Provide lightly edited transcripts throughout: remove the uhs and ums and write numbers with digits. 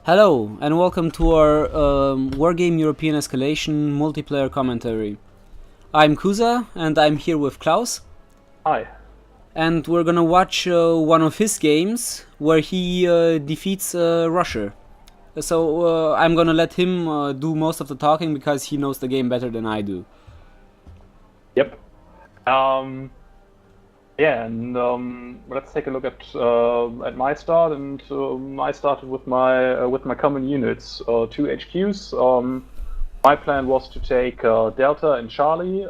Hello, and welcome to our Wargame European Escalation multiplayer commentary. I'm Kuza, and I'm here with Klaus. Hi. And we're gonna watch one of his games where he defeats Russia. So I'm gonna let him do most of the talking because he knows the game better than I do. Yep. Let's take a look at my start. And I started with my common units, 2 HQs. My plan was to take Delta and Charlie.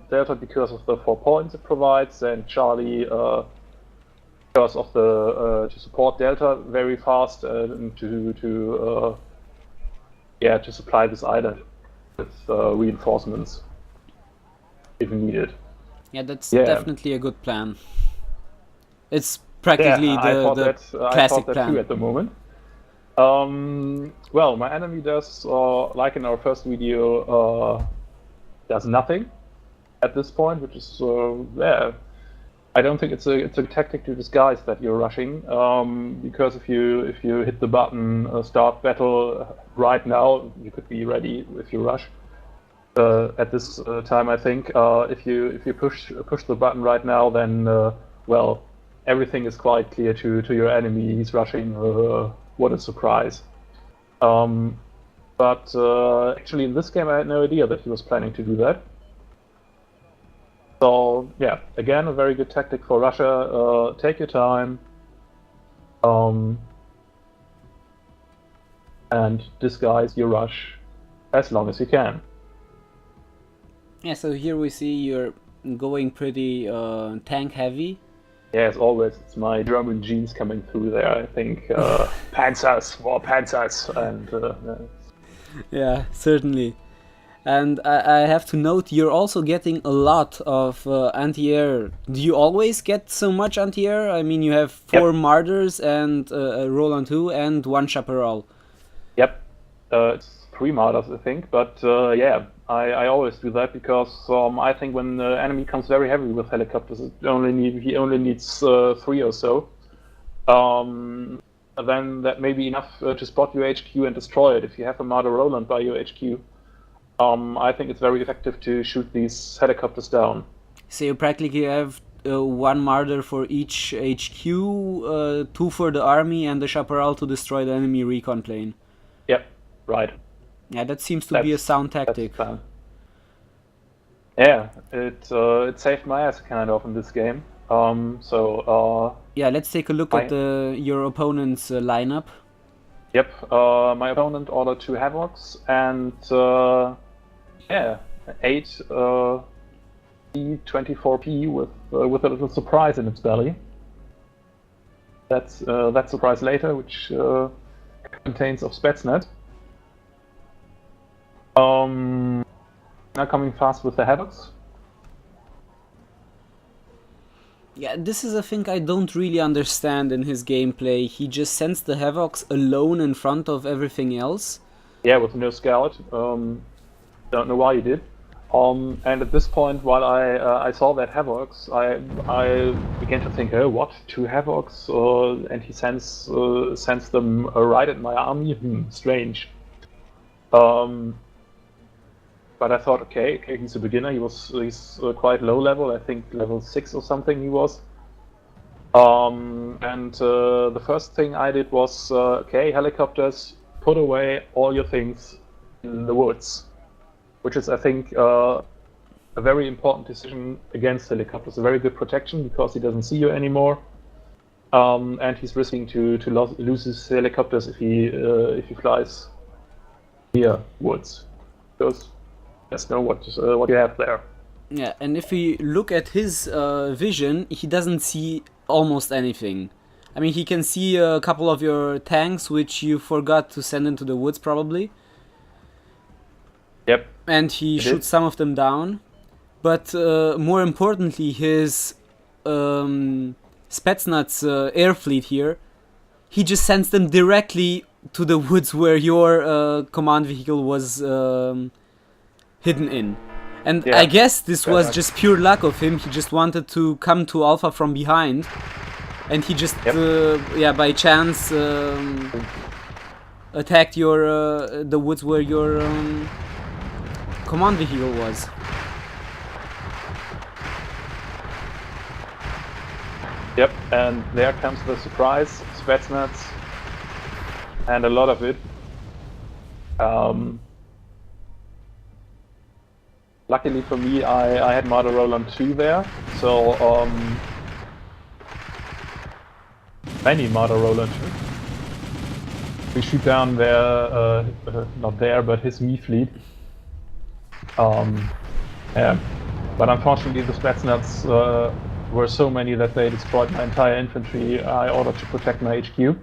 Delta because of the 4 points it provides, and Charlie because of the to support Delta very fast and to supply this island with reinforcements if needed. Yeah, that's definitely a good plan. It's practically the classic plan. Too at the moment. Well, my enemy does, like in our first video, does nothing at this point, which is, I don't think it's a tactic to disguise that you're rushing, because if you hit the button start battle right now, you could be ready if you rush. At this time, I think if you push the button right now, then well, everything is quite clear to your enemy. He's rushing. What a surprise! But actually, in this game, I had no idea that he was planning to do that. So yeah, again, a very good tactic for Russia. Take your time, and disguise your rush as long as you can. Yeah, so here we see you're going pretty tank heavy. Yeah, as always, it's my German genes coming through there. I think Panzers, more Panzers, and yeah, certainly. And I have to note, you're also getting a lot of anti-air. Do you always get so much anti-air? I mean, you have 4 Martyrs and a Roland 2 and 1 Chaparral. Yep, it's 3 Martyrs, I think, but yeah. I always do that because I think when the enemy comes very heavy with helicopters, he only needs 3 or so. Then that may be enough to spot your HQ and destroy it. If you have a Marder Roland by your HQ, I think it's very effective to shoot these helicopters down. So you practically have 1 Marder for each HQ, 2 for the army, and the Chaparral to destroy the enemy recon plane. Yep, right. Yeah, that seems to be a sound tactic. Yeah, it saved my ass kind of in this game. Yeah, let's take a look at your opponent's lineup. Yep, my opponent ordered 2 Havocs and 8 E24P with a little surprise in its belly. That's that surprise later, which contains of Spetsnaz. Now coming fast with the Havocs. Yeah, this is a thing I don't really understand in his gameplay. He just sends the Havocs alone in front of everything else. Yeah, with no scout. Don't know why he did. And at this point, while I saw that Havocs, I began to think, oh, what? 2 Havocs? And he sends them right at my army? Strange. But I thought, okay, he's a beginner. He's quite low level. I think level 6 or something he was. And the first thing I did was, okay, helicopters, put away all your things in the woods, which is, I think, a very important decision against helicopters. A very good protection because he doesn't see you anymore, and he's risking to lose his helicopters if he flies near woods. Because just know what you have there. Yeah, and if we look at his vision, he doesn't see almost anything. I mean, he can see a couple of your tanks, which you forgot to send into the woods, probably. Yep. And he shoots some of them down. But more importantly, his Spetsnaz air fleet here, he just sends them directly to the woods where your command vehicle was hidden in. And yeah, I guess this was just pure luck of him. He just wanted to come to Alpha from behind. And he just, by chance, attacked your the woods where your command vehicle was. Yep, and there comes the surprise, Spetsnaz, and a lot of it. Luckily for me, I had Marder Roland 2 there, so many Marder Roland 2. We shoot down their, not there, but his me fleet. Yeah, but unfortunately the Spetsnaz were so many that they destroyed my entire infantry I ordered to protect my HQ.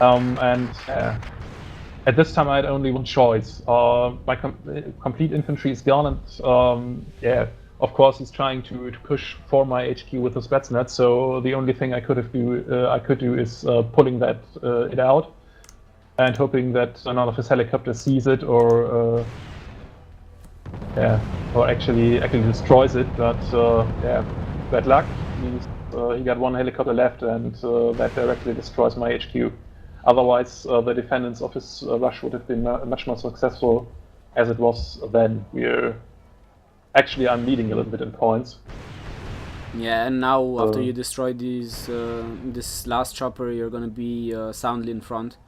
And at this time I had only one choice. My complete infantry is gone, and yeah, of course he's trying to push for my HQ with the Spetsnaz. So the only thing I could do is pulling that it out and hoping that none of his helicopters sees it or actually destroys it. But yeah, bad luck. He got one helicopter left, and that directly destroys my HQ. Otherwise, the defendants of his rush would have been much more successful as it was then. I'm leading a little bit in points. Yeah, and now after you destroy these, this last chopper, you're gonna be soundly in front.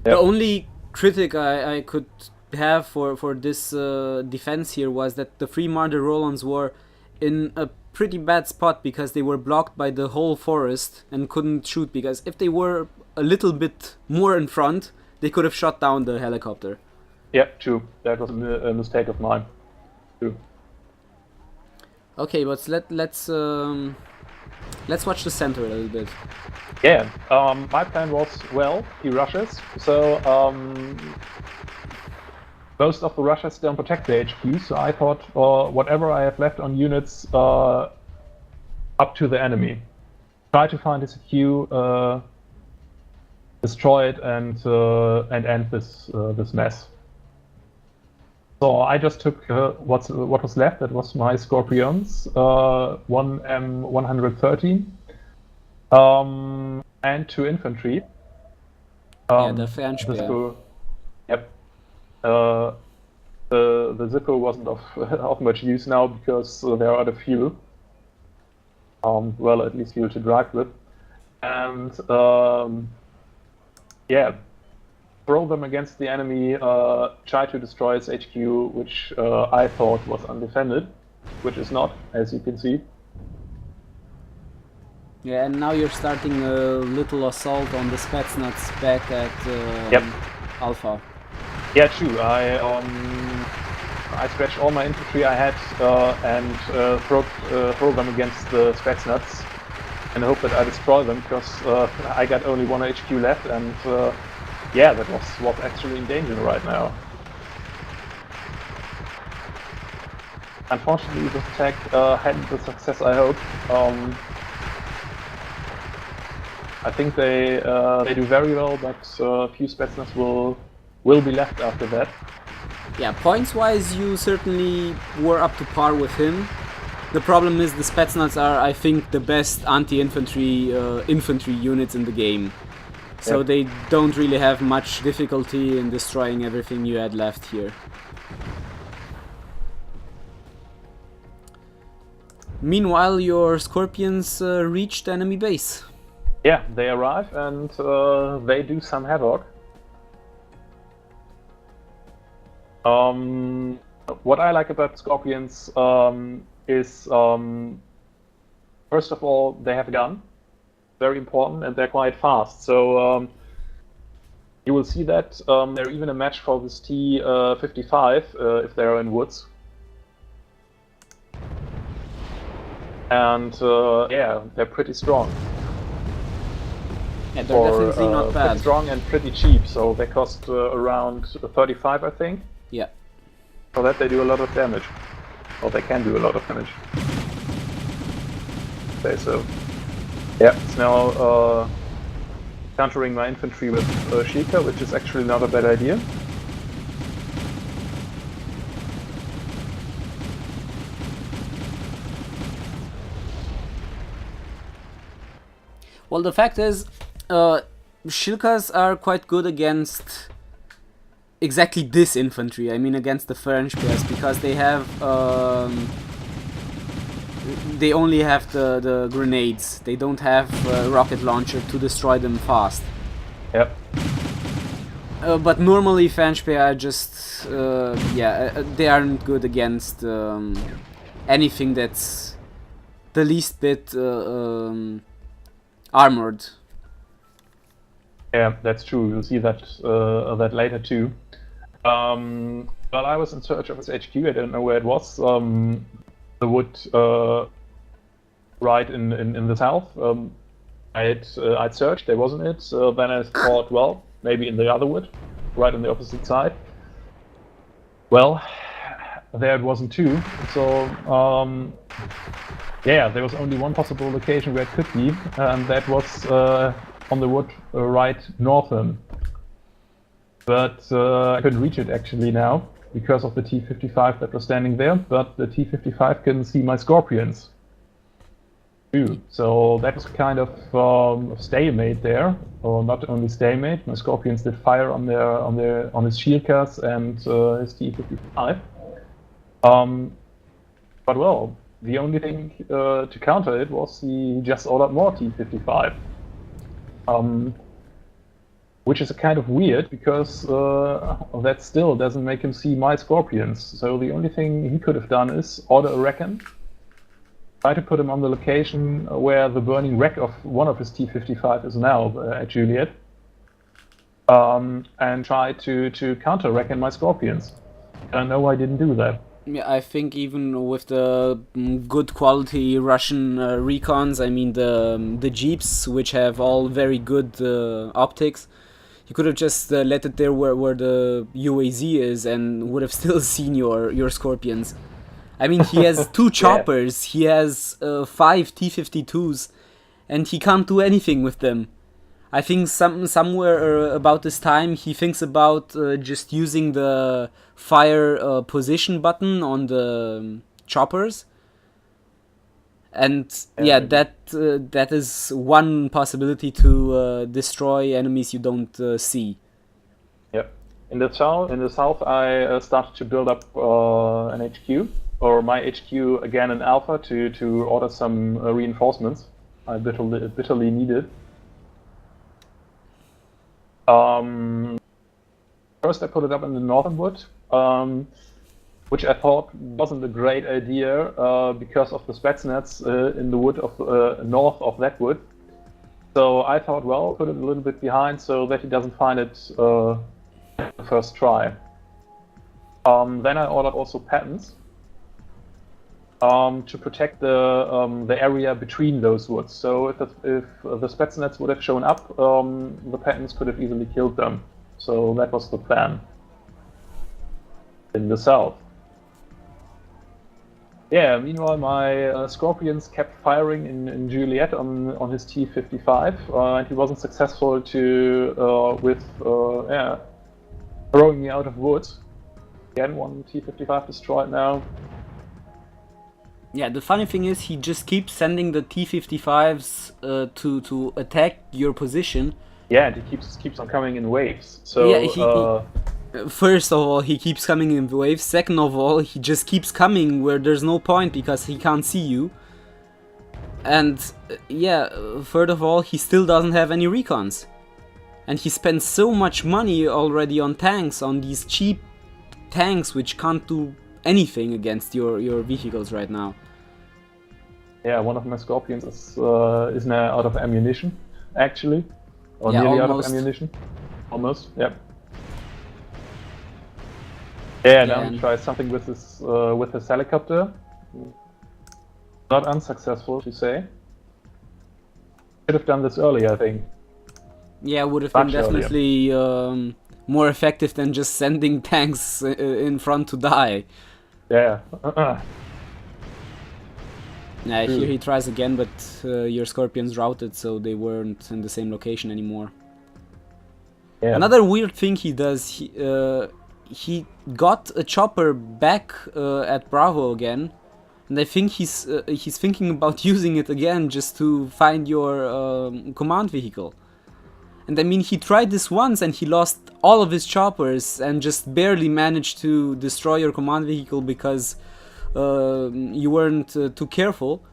Yep. The only critic I could have for this defense here was that the 3 Marder Rolands were in a pretty bad spot because they were blocked by the whole forest and couldn't shoot, because if they were a little bit more in front, they could have shot down the helicopter. Yeah, true. That was a mistake of mine. True. Okay, but let's watch the center a little bit. Yeah, my plan was, well, he rushes, so most of the Russians don't protect the HQ, so I thought whatever I have left on units up to the enemy. Try to find his HQ, destroy it, and end this mess. So I just took what was left. That was my Scorpions, one M113, and 2 infantry. Yeah, the French Zippo, yep. The Zippo wasn't of much use now because there are out of fuel. Well, at least fuel to drive with, and yeah, throw them against the enemy. Try to destroy his HQ, which I thought was undefended, which is not, as you can see. Yeah, and now you're starting a little assault on the Spetsnaz back at Alpha. Yeah, true. I stretched all my infantry I had and throw them against the Spetsnaz and hope that I destroy them, because I got only 1 HQ left, and yeah, that was actually in danger right now. Unfortunately, this attack hadn't the success I hoped. I think they do very well, but a few Spetsnaz will be left after that. Yeah, points-wise, you certainly were up to par with him. The problem is the Spetsnaz are, I think, the best anti-infantry infantry units in the game. So they don't really have much difficulty in destroying everything you had left here. Meanwhile, your Scorpions reached enemy base. Yeah, they arrive and they do some havoc. What I like about Scorpions is, first of all, they have a gun. Very important, and they're quite fast. So you will see that they're even a match for this T-55 if they're in woods. And yeah, they're pretty strong. Yeah, they're definitely not bad. Pretty strong and pretty cheap, so they cost around 35, I think. Yeah. For that they do a lot of damage. Or they can do a lot of damage. Okay, so yeah, it's now countering my infantry with Shika, which is actually not a bad idea. Well, the fact is, Shilkas are quite good against exactly this infantry. I mean, against the French players, because they have they only have the grenades. They don't have a rocket launcher to destroy them fast. Yep. But normally French players are just they aren't good against anything that's the least bit armored. Yeah, that's true. You'll see that that later too. While I was in search of his HQ, I don't know where it was. The wood right in the south. I'd searched, there wasn't it. Then I thought, well, maybe in the other wood, right on the opposite side. Well, there it wasn't too. So yeah, there was only one possible location where it could be, and that was on the wood right northern. But I couldn't reach it actually now because of the T-55 that was standing there. But the T-55 can see my Scorpions too. So that was kind of stalemate there, or not only stalemate. My Scorpions did fire on his shield cars and his T-55. But well, the only thing to counter it was he just ordered more T-55. Which is kind of weird because that still doesn't make him see my Scorpions. So the only thing he could have done is order a Recon, try to put him on the location where the burning wreck of one of his T-55 is now at Juliet, and try to counter Recon my Scorpions. And no, I didn't do that. Yeah, I think even with the good quality Russian recons, I mean the Jeeps, which have all very good optics, you could have just let it there where the UAZ is and would have still seen your Scorpions. I mean, he has 2 choppers, he has 5 T-52s, and he can't do anything with them. I think somewhere about this time he thinks about just using the fire position button on the choppers, and yeah, that is one possibility to destroy enemies you don't see. Yep. In the south, I started to build up an HQ, or my HQ again in Alpha, to order some reinforcements. I bitterly needed. First I put it up in the northern wood, which I thought wasn't a great idea because of the Spetsnaz in the wood of north of that wood. So I thought, well, put it a little bit behind so that he doesn't find it the first try. Then I ordered also patents to protect the area between those woods. So if the Spetsnaz would have shown up, the patents could have easily killed them. So that was the plan. In the south. Yeah, meanwhile my Scorpions kept firing in Juliet on his T-55, and he wasn't successful with throwing me out of wood. Again, one T-55 destroyed now. Yeah, the funny thing is he just keeps sending the T-55s to attack your position. Yeah, and he keeps on coming in waves. So yeah, first of all, he keeps coming in waves. Second of all, he just keeps coming where there's no point because he can't see you. And yeah, third of all, he still doesn't have any recons. And he spends so much money already on tanks, on these cheap tanks which can't do anything against your vehicles right now. Yeah, one of my Scorpions is now out of ammunition, actually. Or yeah, nearly almost. Out of ammunition. Almost, yeah. Yeah, now he tries something with his helicopter. Not unsuccessful, to say. Should have done this earlier, I think. Yeah, would have been definitely more effective than just sending tanks in front to die. Yeah. Yeah, here he tries again, but your Scorpions routed, so they weren't in the same location anymore. Yeah. Another weird thing he does, he got a chopper back at Bravo again, and I think he's thinking about using it again just to find your command vehicle. And I mean, he tried this once and he lost all of his choppers and just barely managed to destroy your command vehicle because you weren't too careful.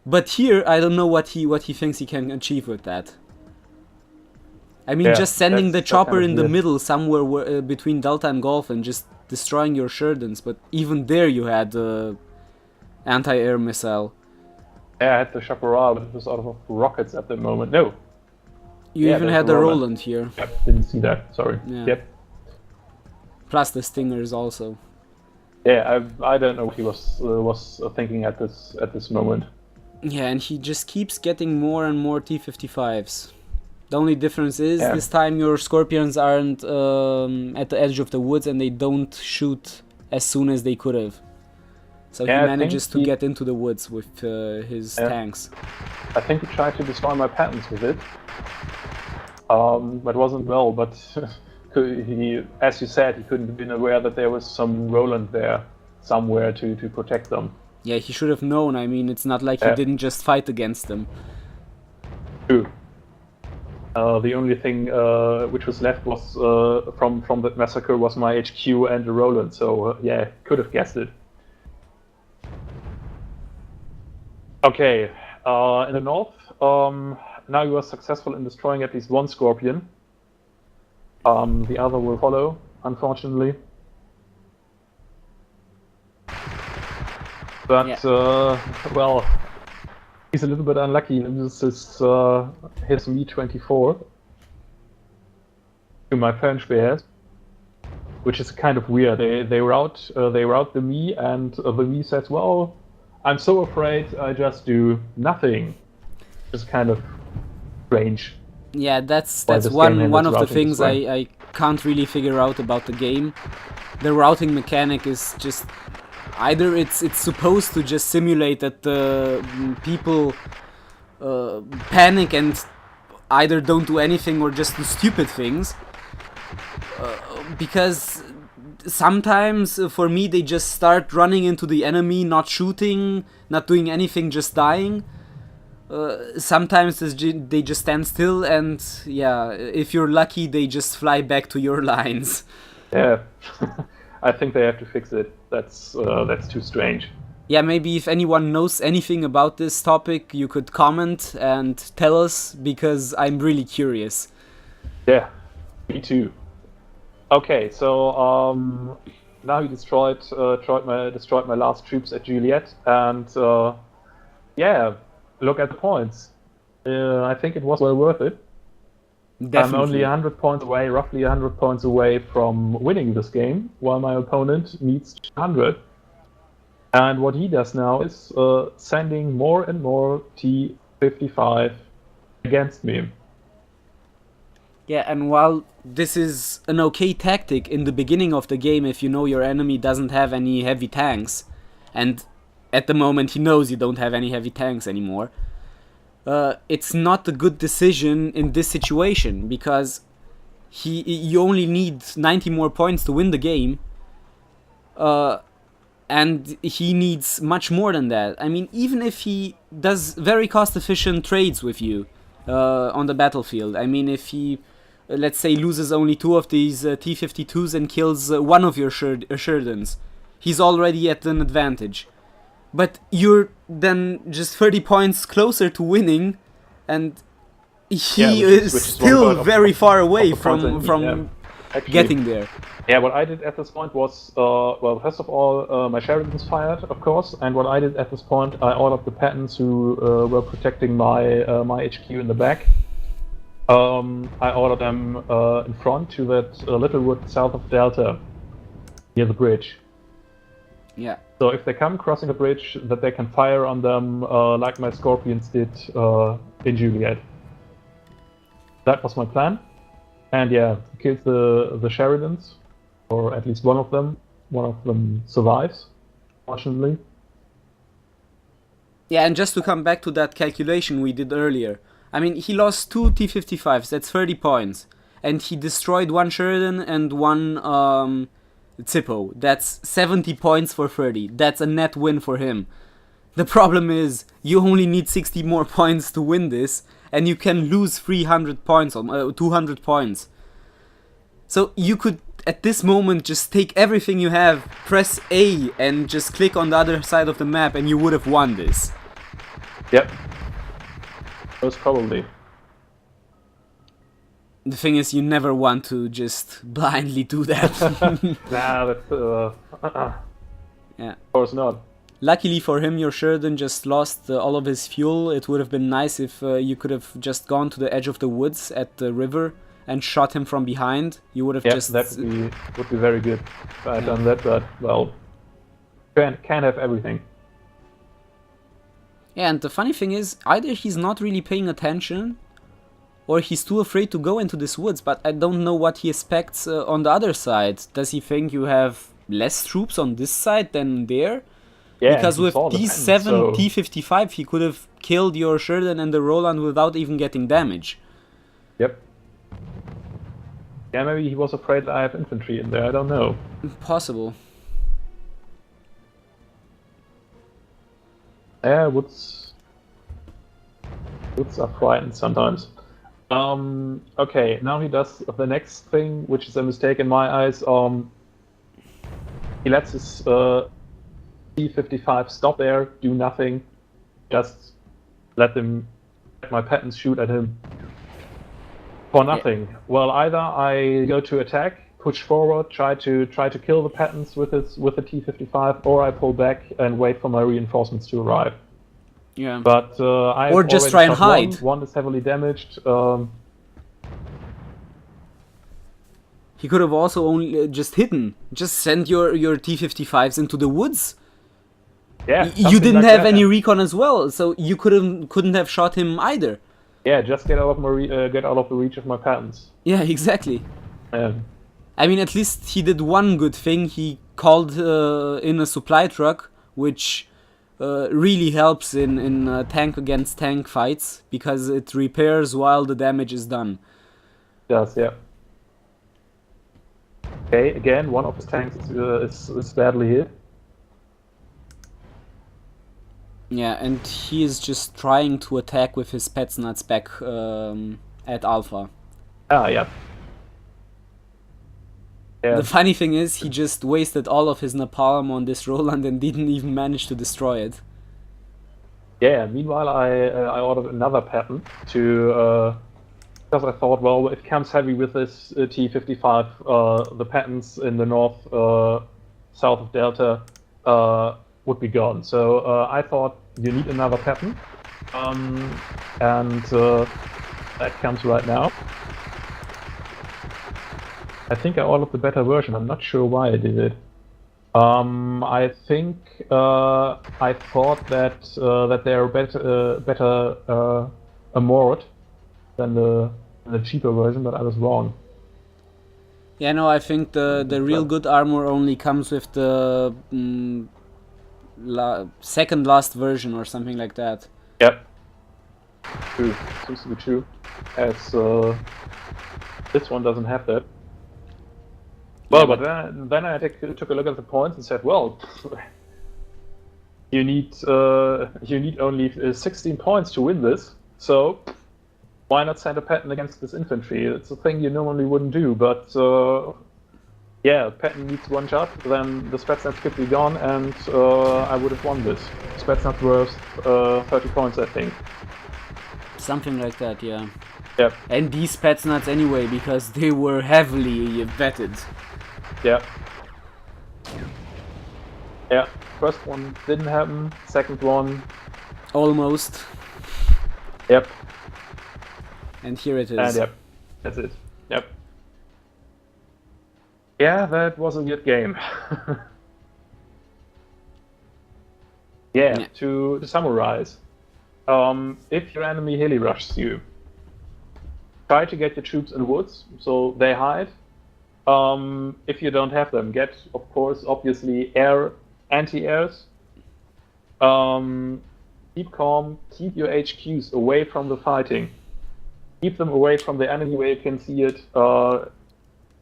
But here, I don't know what he thinks he can achieve with that. I mean, just sending the chopper in the middle somewhere between Delta and Golf and just destroying your Sherdans. But even there you had anti-air missile. Yeah, I had the Chaparral, but it was out of rockets at the moment. No. You even had the Roland here. Yep, didn't see that. Sorry. Yeah. Yep. Plus the Stingers also. Yeah, I don't know what he was thinking at this moment. Yeah, and he just keeps getting more and more T-55s. The only difference is this time your Scorpions aren't at the edge of the woods and they don't shoot as soon as they could have. So he manages to get into the woods with his tanks. I think he tried to destroy my patents with it. But wasn't well, but he, as you said, he couldn't have been aware that there was some Roland there somewhere to protect them. Yeah, he should have known. I mean, it's not like he didn't just fight against them. True. The only thing which was left was from that massacre was my HQ and the Roland, so yeah, could have guessed it. Okay, in the north, now you are successful in destroying at least one Scorpion. The other will follow, unfortunately. But, well, he's a little bit unlucky. This is his Me-24 to my Fernspeer, which is kind of weird. They route the Me, and the Me says, "Well, I'm so afraid I just do nothing." It's kind of strange. Yeah, that's one of the things I can't really figure out about the game. The routing mechanic is just either it's supposed to just simulate that the people panic and either don't do anything or just do stupid things. Because sometimes for me they just start running into the enemy, not shooting, not doing anything, just dying. Sometimes they just stand still, and yeah, if you're lucky they just fly back to your lines. Yeah. I think they have to fix it. That's too strange. Yeah, maybe if anyone knows anything about this topic, you could comment and tell us, because I'm really curious. Yeah, me too. Okay, so now he destroyed my last troops at Juliet, and yeah, look at the points. I think it was well worth it. Definitely. I'm only 100 points away, roughly 100 points away from winning this game, while my opponent needs 100. And what he does now is sending more and more T-55 against me. Yeah, and while this is an okay tactic in the beginning of the game if you know your enemy doesn't have any heavy tanks, and at the moment he knows you don't have any heavy tanks anymore, it's not a good decision in this situation, because you only need 90 more points to win the game, and he needs much more than that. I mean, even if he does very cost-efficient trades with you on the battlefield, I mean, if he, let's say, loses only 2 of these T-52s and kills 1 of your Sherdans, he's already at an advantage. But you're then just 30 points closer to winning, and he is still very far away from getting there. Yeah, what I did at this point was, well, first of all, my Sheridans fired, of course, and what I did at this point, I ordered the Pattons who were protecting my HQ in the back. I ordered them in front to that little wood south of Delta, near the bridge. Yeah. So if they come crossing the bridge, that they can fire on them like my Scorpions did in Juliet. That was my plan. And yeah, killed the Sheridans, or at least one of them. One of them survives, fortunately. Yeah, and just to come back to that calculation we did earlier, I mean, he lost 2 T-55s, that's 30 points. And he destroyed 1 Sheridan and 1 Zippo. That's 70 points for 30. That's a net win for him. The problem is, you only need 60 more points to win this, and you can lose 300 points or 200 points. So you could, at this moment, just take everything you have, press A, and just click on the other side of the map, and you would have won this. Yep. Most probably. The thing is, you never want to just blindly do that. Nah, that's Yeah. of course not. Luckily for him, your Sheridan just lost all of his fuel. It would have been nice if you could have just gone to the edge of the woods at the river and shot him from behind. You would have just... that would be very good if I had done that, but, well, can't have everything. Yeah, and the funny thing is, either he's not really paying attention, or he's too afraid to go into this woods, but I don't know what he expects on the other side. Does he think you have less troops on this side than there? Yeah, because with D7 so... T55 he could have killed your Sheridan and the Roland without even getting damage. Yep. Yeah, maybe he was afraid that I have infantry in there, I don't know. Possible. Yeah, woods are frightened sometimes. Okay, now he does the next thing, which is a mistake in my eyes. He lets his T55 stop there, do nothing, just let my patents shoot at him for nothing. Yeah. Well, either I go to attack, push forward, try to kill the patents with the T55, or I pull back and wait for my reinforcements to arrive. Yeah. But I or just try and hide. One is heavily damaged. He could have also only just hidden. Just send your T55s into the woods. Yeah. You didn't have any recon as well, so you couldn't have shot him either. Yeah, just get out of the reach of my patents. Yeah, exactly. Yeah. I mean, at least he did one good thing. He called in a supply truck, which really helps in tank against tank fights, because it repairs while the damage is done. It does, yeah. Okay, again, one of his tanks is badly hit. Yeah, and he is just trying to attack with his Petsnuts back at Alpha. Ah, yeah. The funny thing is, he just wasted all of his napalm on this Roland and didn't even manage to destroy it. Yeah, meanwhile I ordered another pattern to... because I thought, well, if it comes heavy with this T55, the patents in the north, south of Delta would be gone. So I thought you need another pattern, and that comes right now. I think I ordered the better version. I'm not sure why I did it. I think I thought that they are better moored than the cheaper version, but I was wrong. Yeah, no, I think the real good armor only comes with the second last version or something like that. Yep. True. Seems to be true. As this one doesn't have that. Well, but then I took a look at the points and said, well, you need only 16 points to win this, so why not send a pattern against this infantry? It's a thing you normally wouldn't do, but yeah, pattern needs one shot, then the Spetsnaz could be gone, and I would have won this. Spetsnaz worth 30 points, I think. Something like that, yeah. Yep. And these Spetsnaz anyway, because they were heavily vetted. Yeah. Yeah, first one didn't happen, second one... almost. Yep. And here it is. And yep, that's it. Yep. Yeah, that was a good game. Yeah, to summarize. If your enemy heli rushes you, try to get your troops in the woods, so they hide. If you don't have them, get, of course, obviously, anti-airs. Keep calm, keep your HQs away from the fighting. Keep them away from the enemy where you can see it.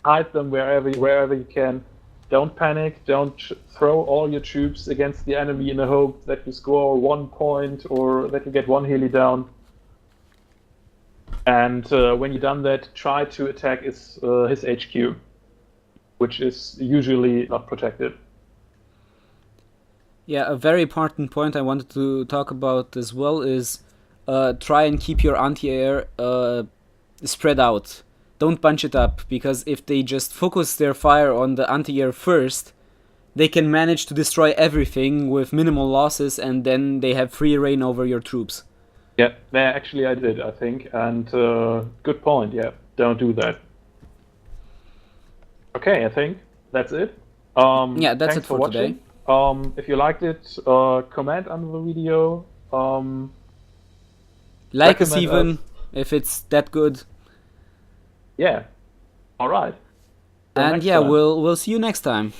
Hide them wherever you can. Don't panic, don't throw all your troops against the enemy in the hope that you score 1 point or that you get one heli down. And when you've done that, try to attack his HQ, which is usually not protected. Yeah, a very important point I wanted to talk about as well is try and keep your anti-air spread out. Don't bunch it up, because if they just focus their fire on the anti-air first, they can manage to destroy everything with minimal losses, and then they have free reign over your troops. Yeah, actually I did, I think, and good point. Yeah, don't do that. Okay, I think that's it. Yeah, that's thanks it for watching. today. If you liked it, comment under the video. Like us recommend even if it's that good. Yeah. All right. Till And next yeah, time. we'll see you next time.